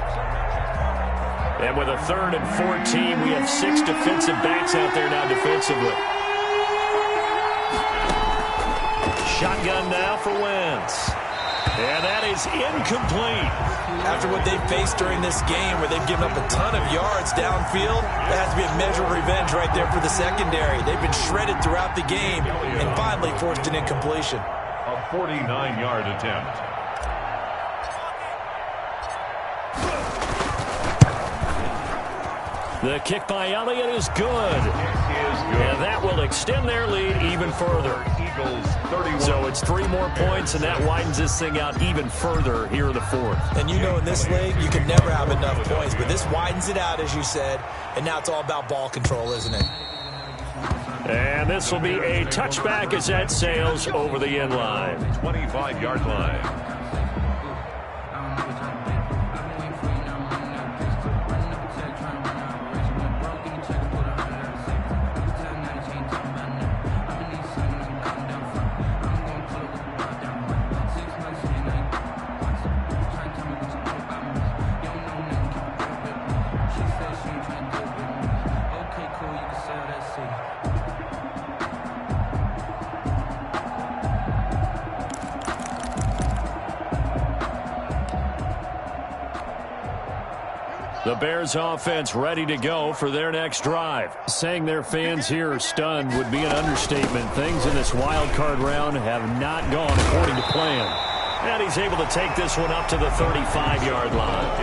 S2: And with a 3rd and 14, we have 6 defensive backs out there now defensively. Shotgun now for Wentz. And that is incomplete.
S4: After what they've faced during this game where they've given up a ton of yards downfield, that has to be a measure of revenge right there for the secondary. They've been shredded throughout the game and finally forced an incompletion.
S3: A 49-yard attempt.
S2: The kick by Elliott is good. And that will extend their lead even further. So it's 3 more points, and that widens this thing out even further here in the 4th.
S4: And you know in this league, you can never have enough points, but this widens it out, as you said, and now it's all about ball control, isn't it?
S2: And this will be a touchback as that sails over the end line.
S3: 25-yard line.
S2: The Bears offense ready to go for their next drive. Saying their fans here are stunned would be an understatement. Things in this wild card round have not gone according to plan. And he's able to take this one up to the 35-yard line.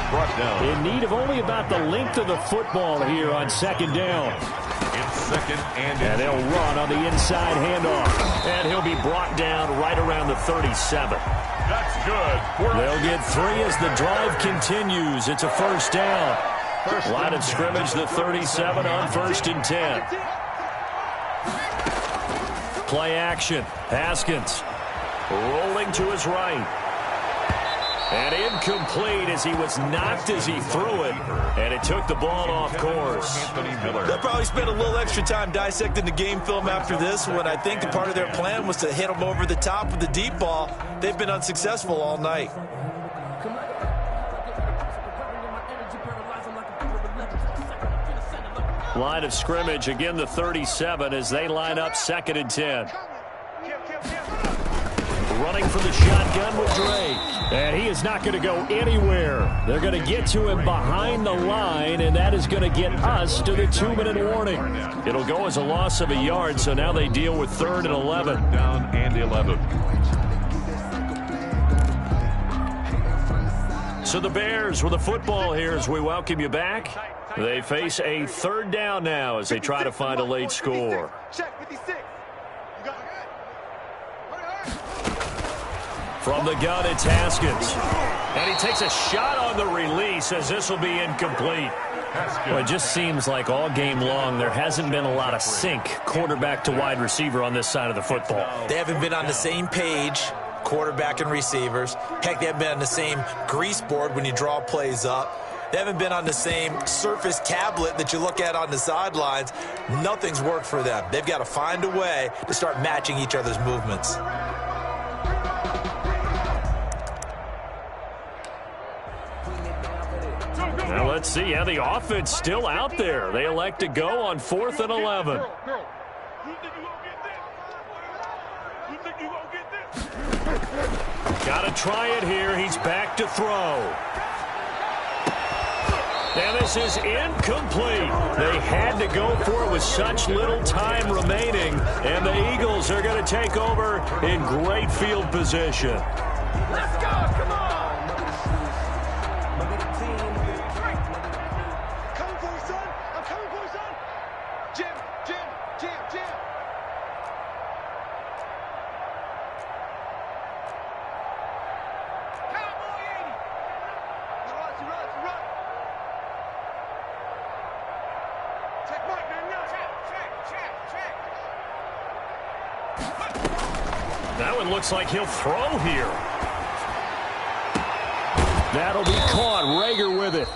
S3: Brought down.
S2: In need of only about the length of the football here on 2nd down.
S3: It's 2nd
S2: and they'll run on the inside handoff. And he'll be brought down right around the 37.
S3: That's good.
S2: They'll get 3 as the drive continues. It's a 1st down. Line of scrimmage, the 37 on 1st and 10. Play action. Haskins rolling to his right. And incomplete as he was knocked as he threw it. And it took the ball off course.
S4: They'll probably spend a little extra time dissecting the game film after this one. I think part of their plan was to hit them over the top with the deep ball. They've been unsuccessful all night.
S2: Line of scrimmage, again the 37 as they line up 2nd and 10. Running for the shotgun with Drake. And he is not going to go anywhere. They're going to get to him behind the line, and that is going to get us to the 2-minute warning. It'll go as a loss of a yard, so now they deal with 3rd and 11.
S3: Down and 11.
S2: So the Bears with the football here as we welcome you back. They face a 3rd down now as they try to find a late score. From the gun, it's Haskins. And he takes a shot on the release as this will be incomplete. Well, it just seems like all game long there hasn't been a lot of sync quarterback to wide receiver on this side of the football.
S4: They haven't been on the same page, quarterback and receivers. Heck, they haven't been on the same grease board when you draw plays up. They haven't been on the same Surface tablet that you look at on the sidelines. Nothing's worked for them. They've got to find a way to start matching each other's movements.
S2: Now let's see. Yeah, the offense still out there. They elect to go on 4th and 11. Got to try it here. He's back to throw. And this is incomplete. They had to go for it with such little time remaining. And the Eagles are going to take over in great field position.
S6: Let's go. Come on.
S2: Now it looks like he'll throw here. That'll be caught. Rager with it.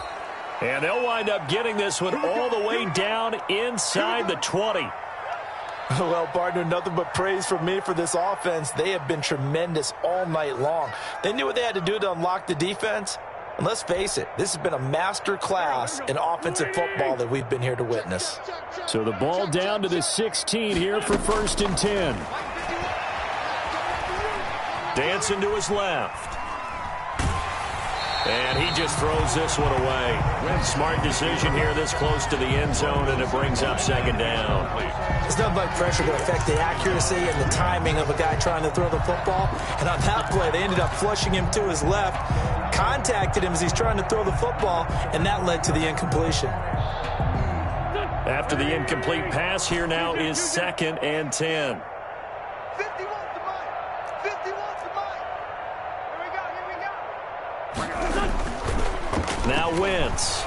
S2: And they'll wind up getting this one all the way down inside the 20.
S4: Well, partner, nothing but praise from me for this offense. They have been tremendous all night long. They knew what they had to do to unlock the defense. And let's face it, this has been a master class in offensive football that we've been here to witness.
S2: So the ball down to the 16 here for 1st and 10. Dancing to his left. And he just throws this one away. Smart decision here this close to the end zone, and it brings up 2nd down.
S4: It's nothing like pressure to affect the accuracy and the timing of a guy trying to throw the football. And on that play, they ended up flushing him to his left, contacted him as he's trying to throw the football, and that led to the incompletion.
S2: After the incomplete pass, here now is 2nd and 10.
S6: 50 wants the mic. 50 wants the mic. Here we go.
S2: Now Wentz.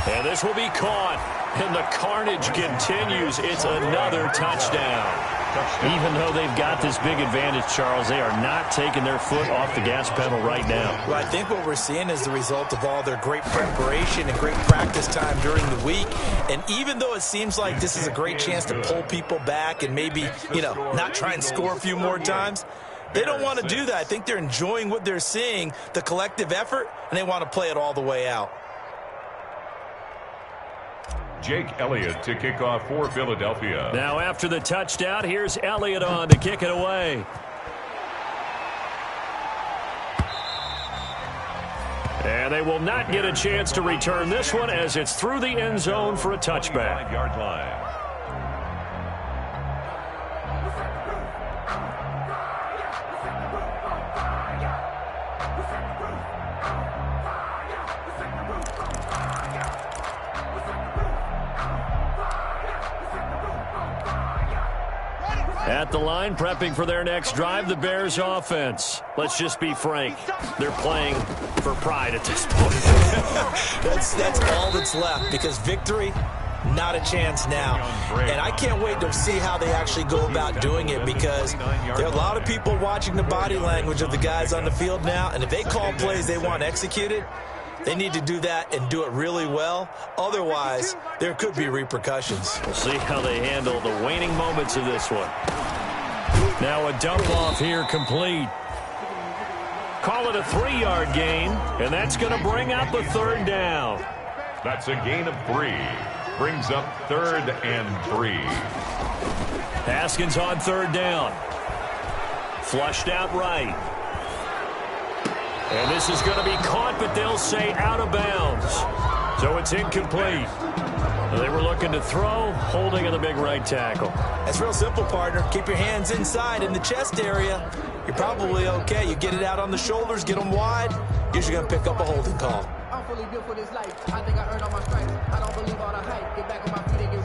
S2: And this will be caught. And the carnage continues. It's another touchdown. Even though they've got this big advantage, Charles, they are not taking their foot off the gas pedal right now.
S4: Well, I think what we're seeing is the result of all their great preparation and great practice time during the week. And even though it seems like this is a great chance to pull people back and maybe, not try and score a few more times, they don't want to do that. I think they're enjoying what they're seeing, the collective effort, and they want to play it all the way out.
S3: Jake Elliott to kick off for Philadelphia.
S2: Now after the touchdown, here's Elliott on to kick it away. And they will not get a chance to return this one as it's through the end zone for a touchback.
S3: 5-yard line.
S2: At the line, prepping for their next drive, the Bears offense. Let's just be frank. They're playing for pride at this point.
S4: That's all that's left, because victory, not a chance now. And I can't wait to see how they actually go about doing it, because there are a lot of people watching the body language of the guys on the field now, and if they call plays they want executed, they need to do that and do it really well. Otherwise, there could be repercussions.
S2: We'll see how they handle the waning moments of this one. Now a dump off here complete. Call it a 3-yard gain, and that's going to bring up a 3rd down.
S3: That's a gain of 3. Brings up 3rd and 3.
S2: Haskins on 3rd down. Flushed out right. And this is going to be caught, but they'll say out of bounds. So it's incomplete. They were looking to throw, holding in the big right tackle.
S4: That's real simple, partner. Keep your hands inside in the chest area. You're probably okay. You get it out on the shoulders, get them wide. Usually going to pick up a holding call.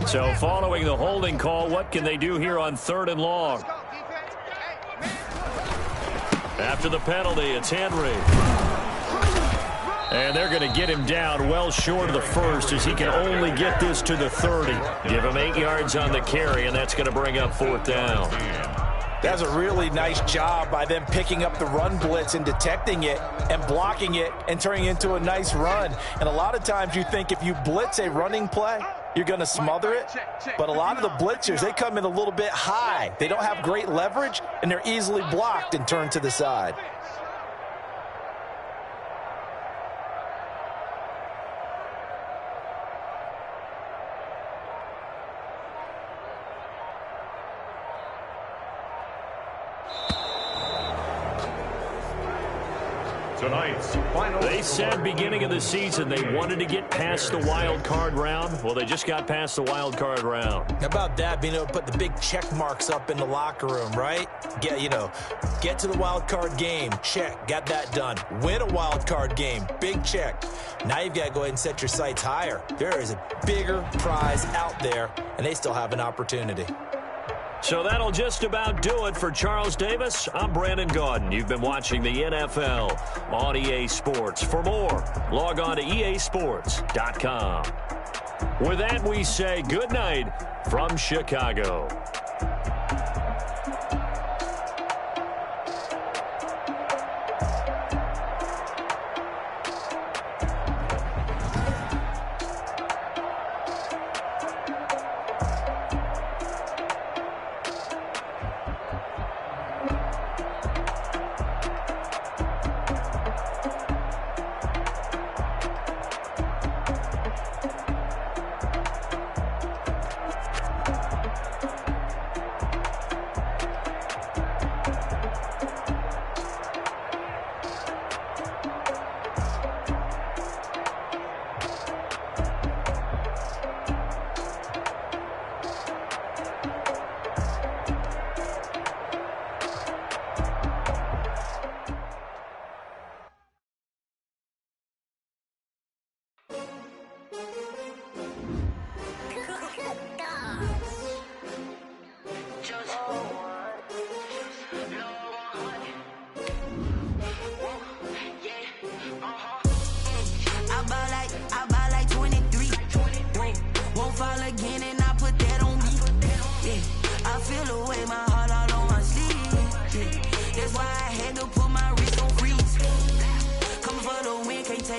S2: So following the holding call, what can they do here on 3rd and long? After the penalty, it's Henry. And they're going to get him down well short of the 1st, as he can only get this to the 30. Give him 8 yards on the carry, and that's going to bring up 4th down.
S4: That's a really nice job by them picking up the run blitz and detecting it and blocking it and turning it into a nice run. And a lot of times you think if you blitz a running play, you're going to smother it. But a lot of the blitzers, they come in a little bit high. They don't have great leverage, and they're easily blocked and turned to the side.
S2: They said beginning of the season they wanted to get past the wild card round. Well, they just got past the wild card round.
S4: How about that, being able to put the big check marks up in the locker room, right? Get to the wild card game, check, got that done. Win a wild card game, big check. Now you've got to go ahead and set your sights higher. There is a bigger prize out there, and they still have an opportunity.
S2: So that'll just about do it for Charles Davis. I'm Brandon Gaudin. You've been watching the NFL on EA Sports. For more, log on to easports.com. With that, we say good night from Chicago.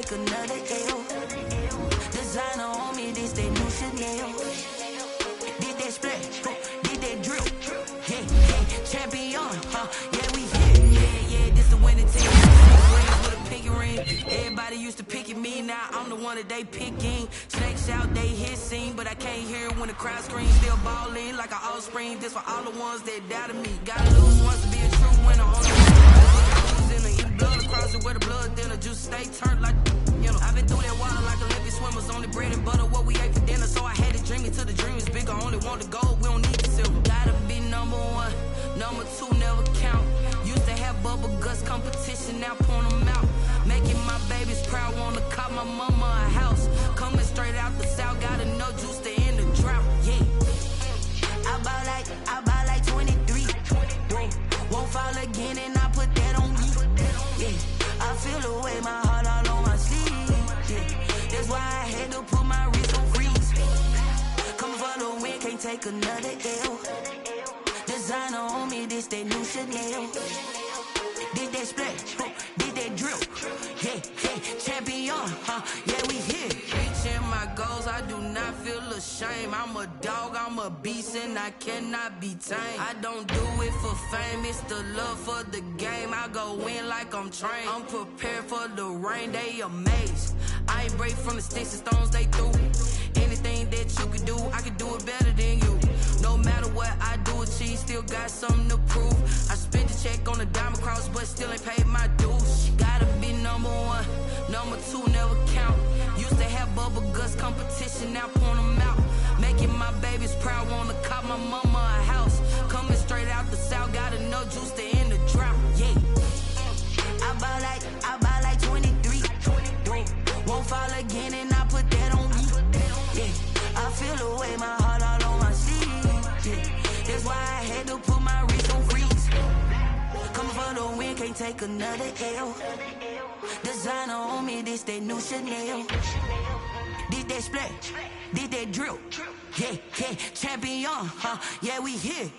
S7: take another L. Designer on me, this they new Chanel. Did that splash, did that drill. Yeah, yeah, champion, yeah, we here. Yeah, this the winning team. Rings with a pinky ring. Everybody used to picking me, now I'm the one that they picking. Snakes out, they hissing, but I can't hear when the crowd screams. Still balling like an offspring. This for all the ones that doubted me. Gotta lose once to be a true winner. On the blood across it where the blood thinner. Juice stay turned like, you know. I've been through that water like Olympic swimmers. Only bread and butter, what we ate for dinner. So I had to dream it till the dream is bigger. Only want the gold, we don't need the silver. Gotta be number one, number two never count. Used to have bubble guts competition, now point them out. Making my babies proud, wanna cop my mama a house. Coming straight out the south, gotta know juice to end the drought. Yeah, I buy like 23. Won't fall again and I put that on me. Yeah, I feel the way, my heart all on my sleeve. Yeah, that's why I had to put my wrist on freeze. Coming for the win, can't take another L. Designer on me, this that new Chanel. Did that splash, did that drill. Yeah, yeah, champion, yeah, we here. Reaching my goals, I do not feel ashamed. I'm a dog, I'm a beast, and I cannot be tamed. I don't do it for fame, it's the love for the game. I go in like I'm trained. I'm prepared for the rain, they amazed. I ain't break from the sticks and stones they threw. Anything that you can do, I can do it better than you. No matter what I do, achieve, still got something to prove. I spent the check on the diamond cross, but still ain't paid my dues. Gotta be number one, number two never count. Used to have bubble guts competition, now point them out. Making my babies proud, wanna cop my mama a house. Coming straight out the south, gotta know juice to end the drought. Yeah, I buy like 23. Won't fall again and I put that on me. Yeah, I feel the way, my heart all on my sleeve. Yeah, that's why I had to put my wrist on freeze. Coming for the win, can't take another L. Designer on me, this that new Chanel. Did that splash, did that drill. Yeah, yeah, champion, yeah, we here.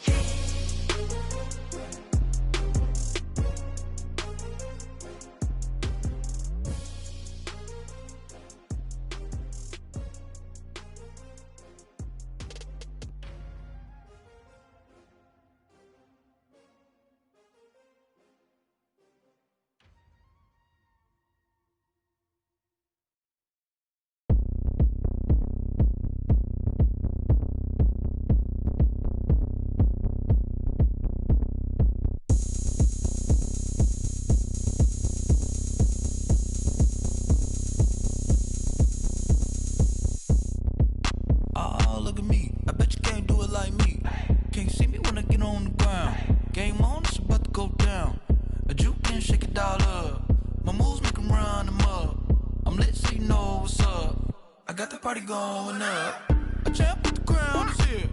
S8: Party going up. A champ with the crown is here.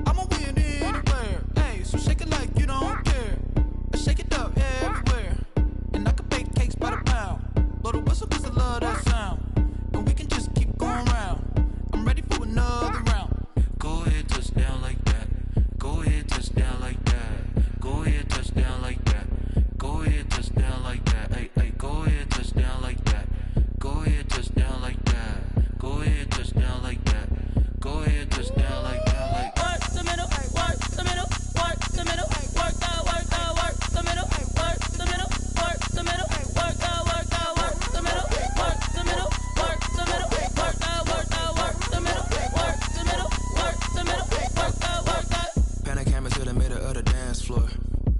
S8: I'ma win anywhere. Hey, so shake it like you don't care. I shake it up everywhere. And I can bake cakes by the pound. Blow the whistle cause I love that sound. And we can just keep going round. I'm ready for another round. Go ahead, touch down like that. Go ahead, touch down like that. Go ahead, touch down like that. Go ahead, touch down like that. Hey, hey, go ahead, touch down like that. Go ahead, touch down like that. Go ahead, touch down like that. Go ahead, touch down like that. Like work the middle, work the middle, work the middle, work the middle, work the middle, work the middle, work the middle, work the middle, work the middle, work the middle, work the middle, work the middle, work the. Pan a camera to the middle of the dance floor.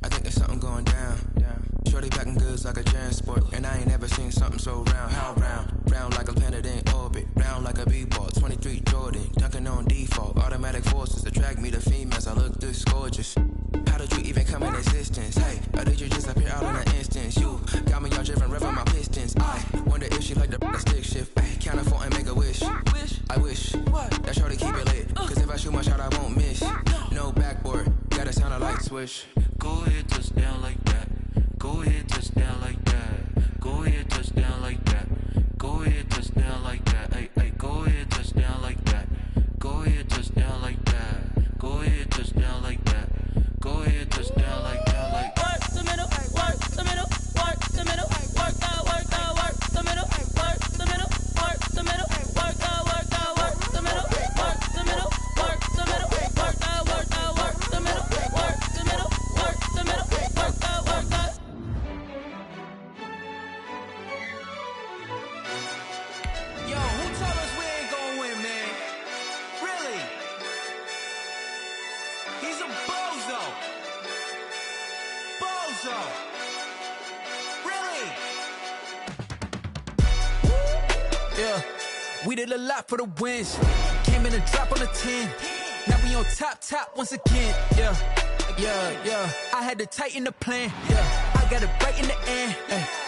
S8: I think there's something going down. Shorty packing goods like a transport, and I ain't never seen something so round. How round? Round like a planet in orbit, round like a b-ball. 23 Jordan, dunking on default. Automatic forces attract me to females. I look this gorgeous. How did you even come in existence? Hey, or did you just appear out in an instance? You got me all driven, revving my pistons. I wonder if she like the stick shift. Hey, count it 4 and make a wish. I wish that shorty keep it lit. Cause if I shoot my shot, I won't miss. No backboard, gotta sound a light swish. Go ahead, touch down like that. Go ahead, touch down like that. Go ahead, touch down like that. Go ahead, touch down like that. Hey, hey, go ahead, touch down like that. Go ahead, touch down like that. Go ahead, touch down like that. Go ahead, touch down like that. Like work the middle, work the middle, work the middle, work the middle, work yeah. We did a lot for the wins. Came in a drop on a 10. Now we on top once again, yeah. I had to tighten the plan, yeah. I got it right in the end,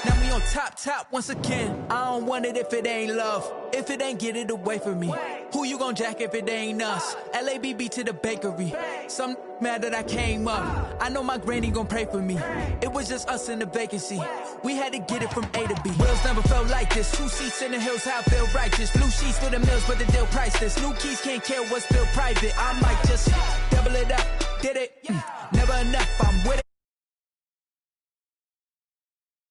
S8: now we on top once again. I don't want it if it ain't love. If it ain't, get it away from me. Who you gon' jack if it ain't us? LABB to the bakery. Some mad that I came up. I know my granny gon' pray for me. It was just us in the vacancy. We had to get it from A to B. Wheels never felt like this. 2 seats in the hills, how I feel righteous. Blue sheets for the mills, but the deal priceless. New keys can't care what's still private. I might just double it up. Did it? Never enough. I'm with it.